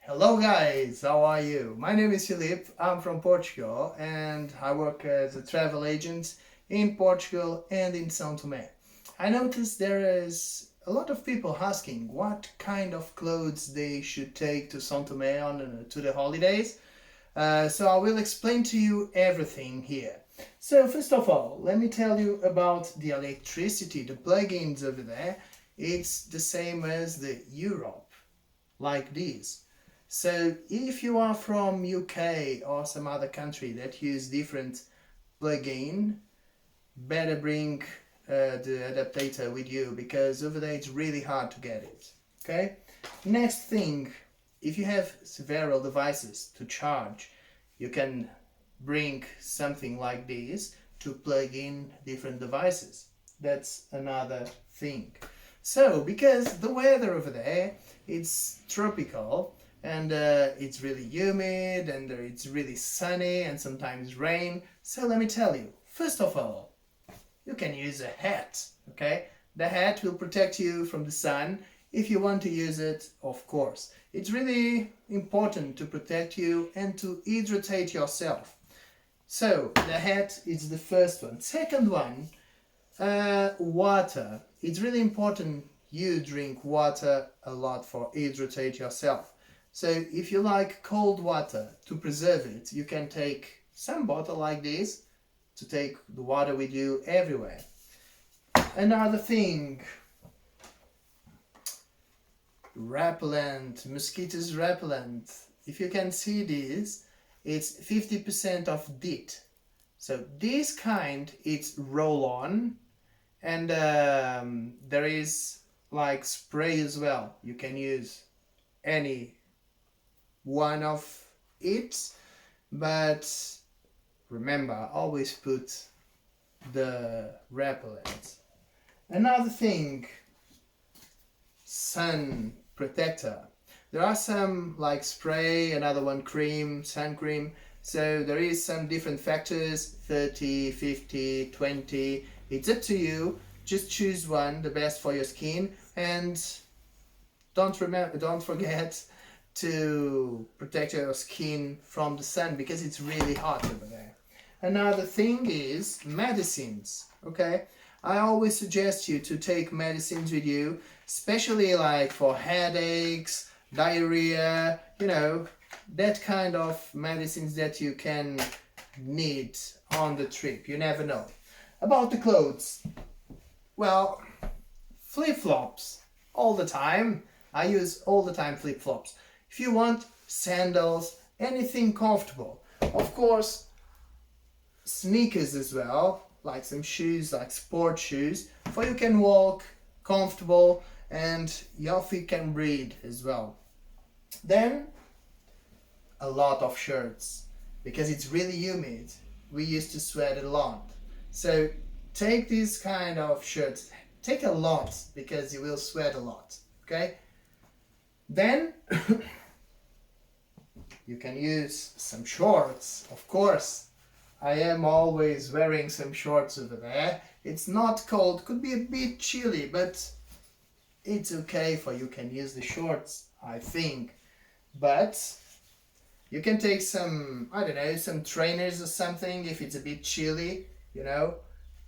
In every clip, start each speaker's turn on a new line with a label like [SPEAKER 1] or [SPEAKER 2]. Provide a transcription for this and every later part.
[SPEAKER 1] Hello guys, how are you? My name is Filipe, I'm from Portugal and I work as a travel agent in Portugal and in São Tomé. I noticed there is a lot of people asking what kind of clothes they should take to São Tomé to the holidays. So I will explain to you everything here. So first of all, let me tell you about the electricity, the plugins over there. It's the same as the Europe, like this. So if you are from UK or some other country that use different plugin, better bring the adapter with you because over there it's really hard to get it. Okay. Next thing, if you have several devices to charge, you can bring something like this to plug in different devices. That's another thing. So because the weather over there it's tropical and it's really humid and it's really sunny and sometimes rain. So let me tell you, first of all, you can use a hat, okay? The hat will protect you from the sun if you want to use it, of course. It's really important to protect you and to hydrate yourself. So the hat is the first one. Second one, water. It's really important you drink water a lot for hydrate yourself. So if you like cold water to preserve it, you can take some bottle like this to take the water with you everywhere. Another thing, repellent, mosquitoes repellent. If you can see this, it's 50% of DIT. So this kind, it's roll-on, and there is like spray as well. You can use any one of it, but remember, always put the repellent. Another thing, sun protector. There are some like spray, another one cream, sun cream. So there is some different factors, 30, 50, 20. It's up to you. Just choose one, the best for your skin, and don't forget to protect your skin from the sun because it's really hot over there. Another thing is medicines, okay? I always suggest you to take medicines with you, especially like for headaches, diarrhea, that kind of medicines that you can need on the trip. You never know. About the clothes, well, flip-flops all the time. I use all the time flip-flops. If you want sandals, anything comfortable. Of course, sneakers as well, like some shoes, like sport shoes, for you can walk comfortable and your feet can breathe as well. Then, a lot of shirts, because it's really humid. We used to sweat a lot. So take these kind of shirts. Take a lot, because you will sweat a lot, okay? Then, you can use some shorts, of course. I am always wearing some shorts over there. It's not cold, could be a bit chilly, but it's okay for you can use the shorts, I think. But you can take some, I don't know, some trainers or something if it's a bit chilly,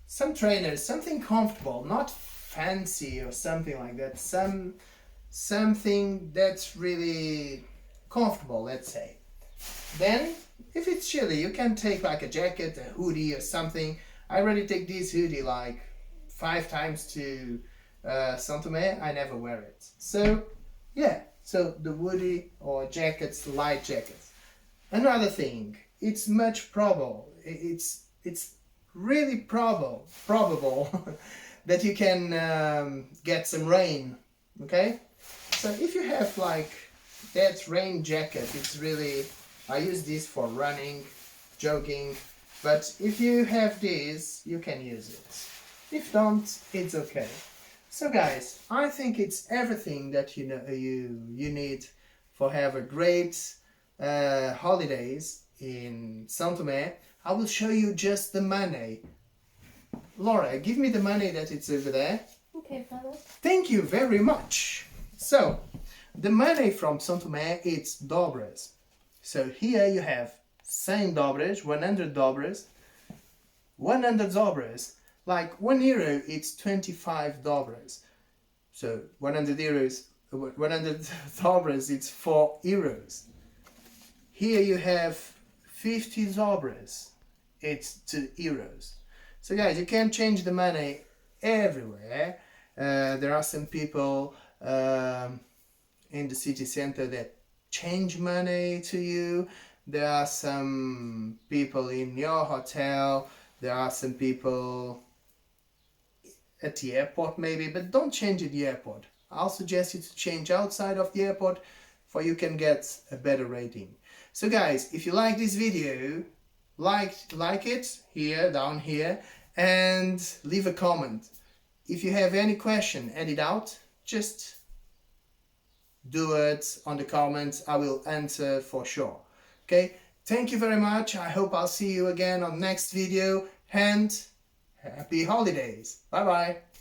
[SPEAKER 1] Some trainers, something comfortable, not fancy or something like that. Something that's really comfortable, let's say. Then, if it's chilly, you can take like a jacket, a hoodie or something. I already take this hoodie like 5 times to São Tomé. I never wear it. So, yeah. So the hoodie or jackets, light jackets. Another thing, it's much probable. It's really probable that you can get some rain. Okay. So if you have like that rain jacket, it's really, I use this for running, jogging, but if you have this, you can use it. If don't, it's okay. So guys, I think it's everything that you need for have a great holidays in São Tomé. I will show you just the money. Laura, give me the money that it's over there.
[SPEAKER 2] Okay, Father.
[SPEAKER 1] Thank you very much. So, The money from São Tomé, it's dobras. So here you have 100 dobras, 100 dobras, 100 dobras. Like €1, it's 25 dobras. So 100 euros, 100 dobras, it's €4. Here you have 50 dobras, it's €2. So guys, you can change the money everywhere. There are some people in the city center that change money to you. There are some people in your hotel. There are some people at the airport maybe, but don't change at the airport. I'll suggest you to change outside of the airport for you can get a better rating. So guys, if you like this video, like it here, down here, and leave a comment. If you have any question, edit out, just do it on the comments. I will answer for sure. Okay, thank you very much. I hope I'll see you again on next video, and happy holidays. Bye bye.